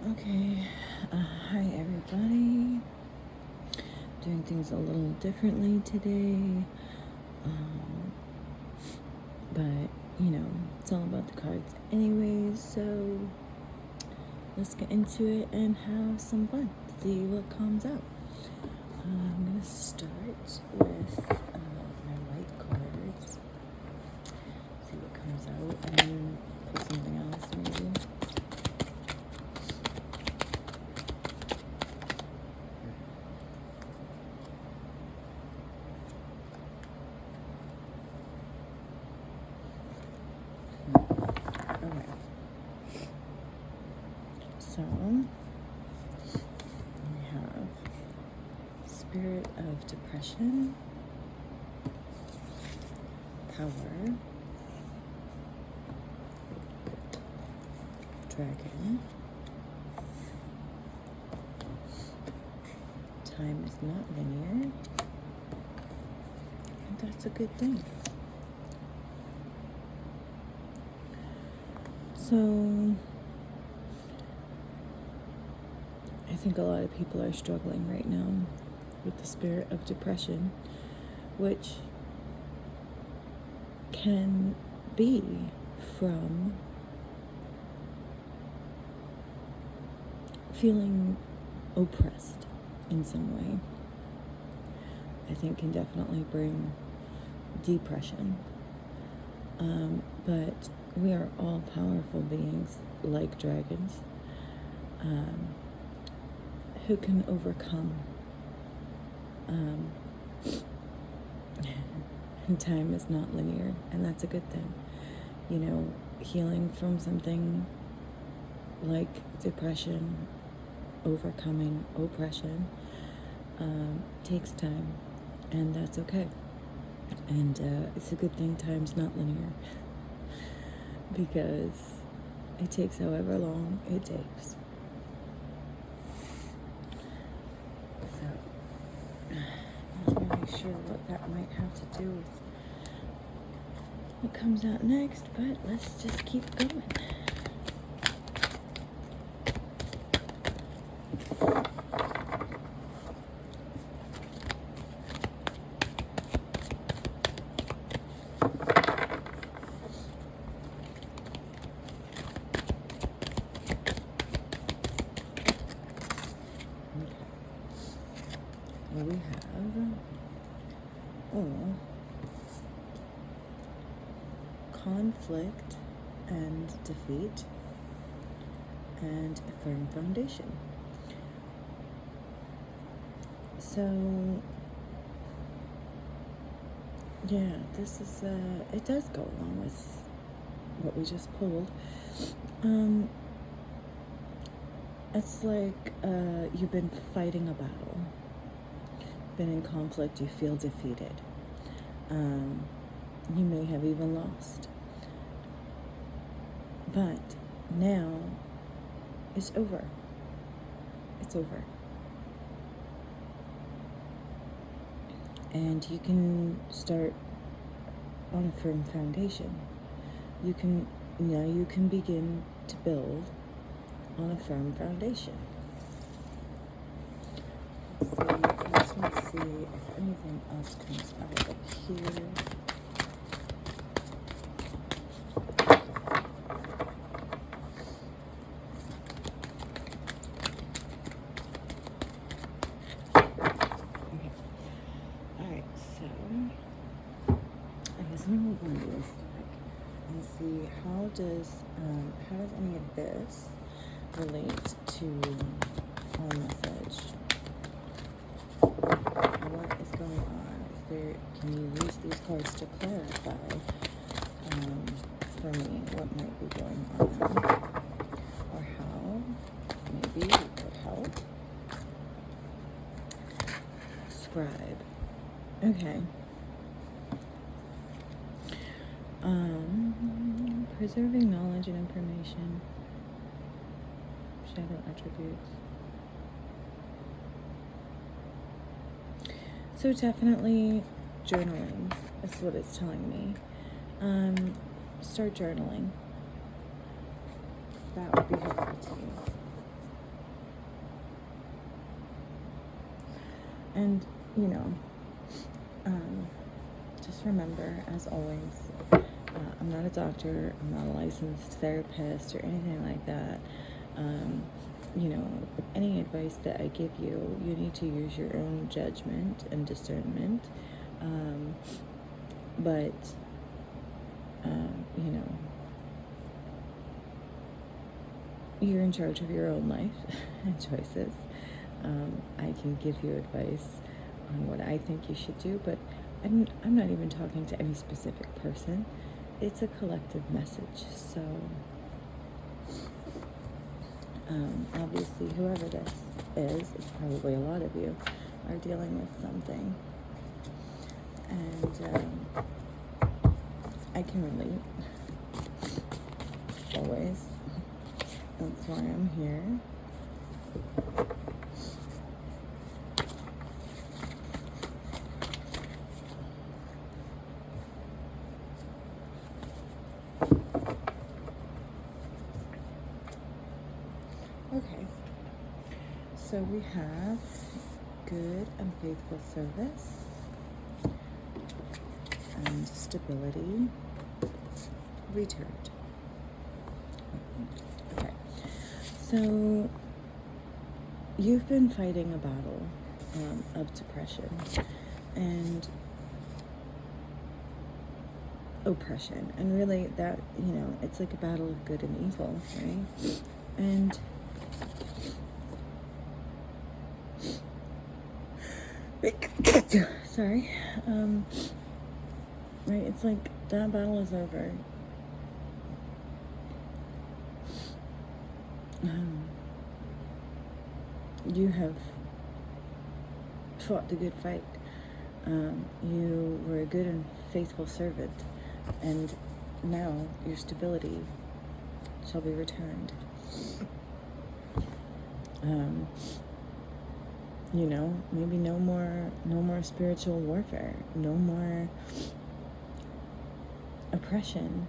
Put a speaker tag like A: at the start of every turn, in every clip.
A: Okay, hi everybody. Doing things a little differently today, but it's all about the cards anyways, so let's get into it and have some fun. See what comes out. I'm gonna start with my white cards, see what comes out, and then pull something else maybe. Alright, so we have Spirit of Depression, Power, Dragon, Time is not linear, and that's a good thing. So I think a lot of people are struggling right now with the Spirit of Depression, which can be from feeling oppressed in some way. I think can definitely bring depression. But we are all powerful beings like dragons, who can overcome. And time is not linear, and that's a good thing. Healing from something like depression, overcoming oppression, takes time, and that's okay. And it's a good thing time's not linear, because it takes however long it takes. So, not really sure what that might have to do with what comes out next, but let's just keep going. We have conflict and defeat and a firm foundation. So yeah, this is it does go along with what we just pulled. It's like you've been fighting a battle, been in conflict, you feel defeated. You may have even lost. But now it's over. It's over. And you can start on a firm foundation. You can begin to build on a firm foundation. Let's see if anything else comes out up here. Okay. Alright, so I guess I'm going to do this and see how does any of this relate to our message? What is going on? Can you use these cards to clarify for me what might be going on, or how maybe it could help? Scribe. Okay. Preserving knowledge and information. Shadow attributes. So definitely journaling is what it's telling me. Start journaling. That would be helpful to you. And, just remember, as always, I'm not a doctor, I'm not a licensed therapist or anything like that. Any advice that I give you, you need to use your own judgment and discernment. But you're in charge of your own life and choices. I can give you advice on what I think you should do, but I'm not even talking to any specific person. It's a collective message. So, obviously, whoever this is, it's probably a lot of you, are dealing with something. And I can relate. Always. That's why I'm here. Okay. So we have good and faithful service and stability returned. Okay. So you've been fighting a battle of depression and oppression, and really that, it's like a battle of good and evil, right? And sorry, right, it's like that battle is over. You have fought the good fight. You were a good and faithful servant, and now your stability shall be returned. Maybe no more spiritual warfare, no more oppression.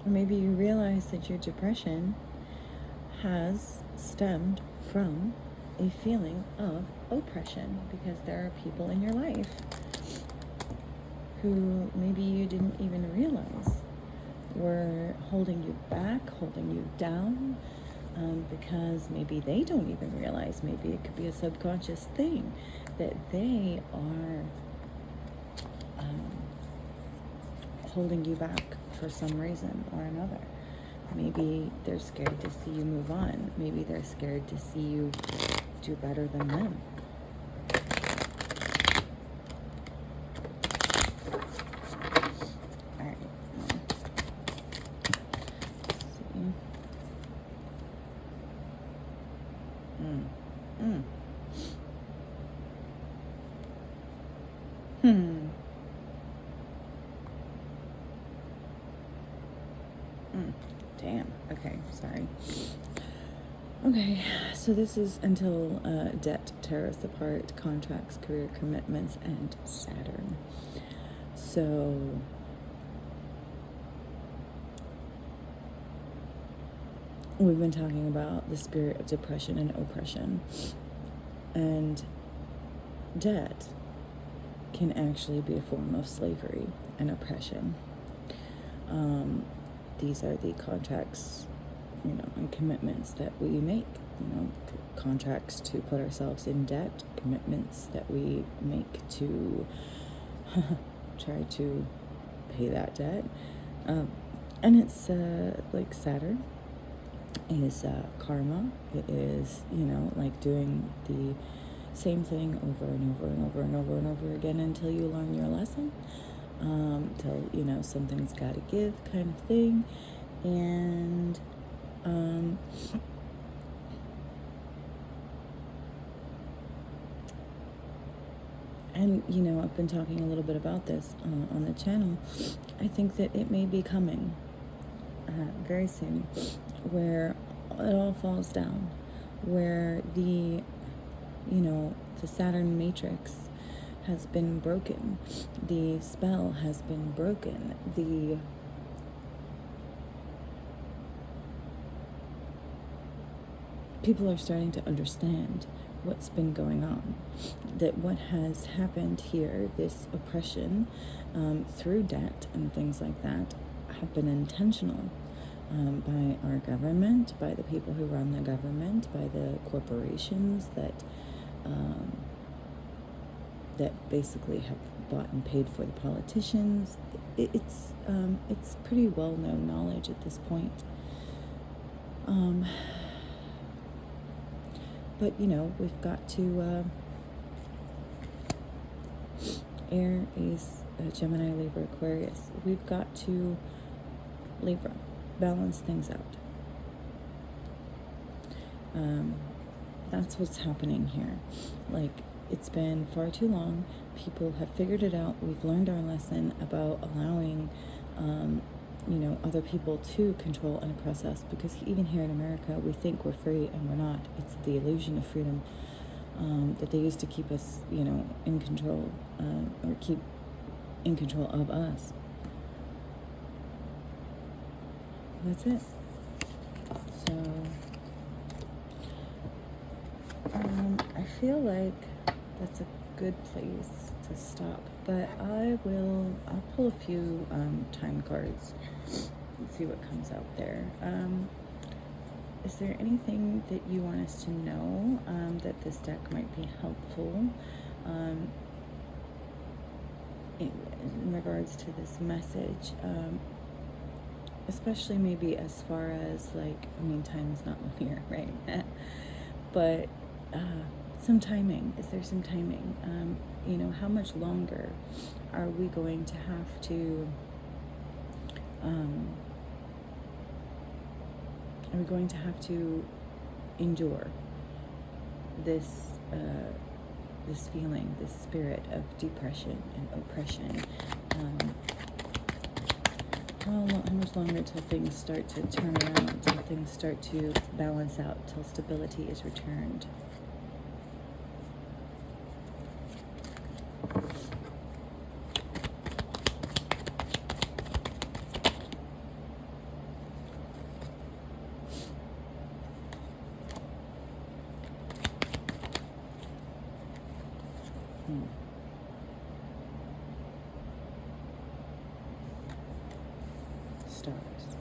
A: Or maybe you realize that your depression has stemmed from a feeling of oppression, because there are people in your life who maybe you didn't even realize were holding you back, holding you down, because maybe they don't even realize. Maybe it could be a subconscious thing that they are holding you back for some reason or another. Maybe they're scared to see you move on. Maybe they're scared to see you do better than them. All right. Let's see. Damn. Okay, sorry. Okay, so this is until debt tear us apart, contracts, career commitments, and Saturn. So we've been talking about the spirit of depression and oppression. And debt can actually be a form of slavery and oppression. These are the contracts, and commitments that we make, contracts to put ourselves in debt, commitments that we make to try to pay that debt. And it's like Saturn is karma. It is, like doing the same thing over and over and over and over and over again until you learn your lesson. Till, something's got to give kind of thing. And I've been talking a little bit about this on the channel. I think that it may be coming very soon, where it all falls down, where the Saturn matrix has been broken, the spell has been broken, people are starting to understand what's been going on, that what has happened here, this oppression through debt and things like that, have been intentional by our government, by the people who run the government, by the corporations that that basically have bought and paid for the politicians. It's pretty well-known knowledge at this point. But we've got to Air is Gemini, Libra, Aquarius. We've got to Libra balance things out. That's what's happening here. Like, it's been far too long. People have figured it out. We've learned our lesson about allowing other people to control and oppress us, because even here in America, we think we're free and we're not. It's the illusion of freedom that they used to keep us, in control, or keep in control of us. That's it. So, I feel like that's a good place to stop, but I'll pull a few time cards and see what comes out there. Is there anything that you want us to know that this deck might be helpful in regards to this message? Especially maybe as far as time is not linear, right? But some timing. Is there some timing? How much longer are we going to have to endure this this feeling, this spirit of depression and oppression? How much longer till things start to turn around, till things start to balance out, till stability is returned? Stars.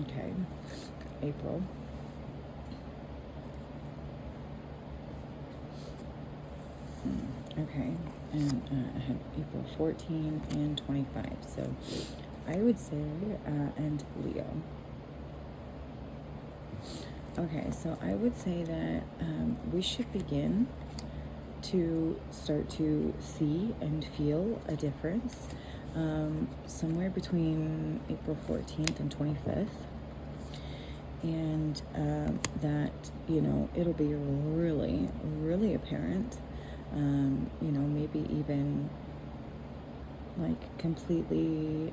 A: Okay. April. Okay. And I had April 14 and 25. So I would say, and Leo. Okay, so I would say that we should begin to start to see and feel a difference somewhere between April 14th and 25th. And that, it'll be really, really apparent, maybe even completely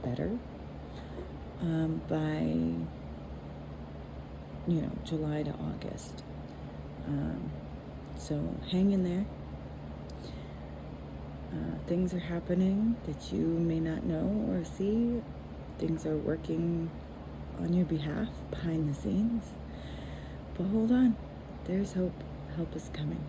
A: better by July to August. So hang in there. Things are happening that you may not know or see. Things are working on your behalf behind the scenes. But hold on. There's hope. Help is coming.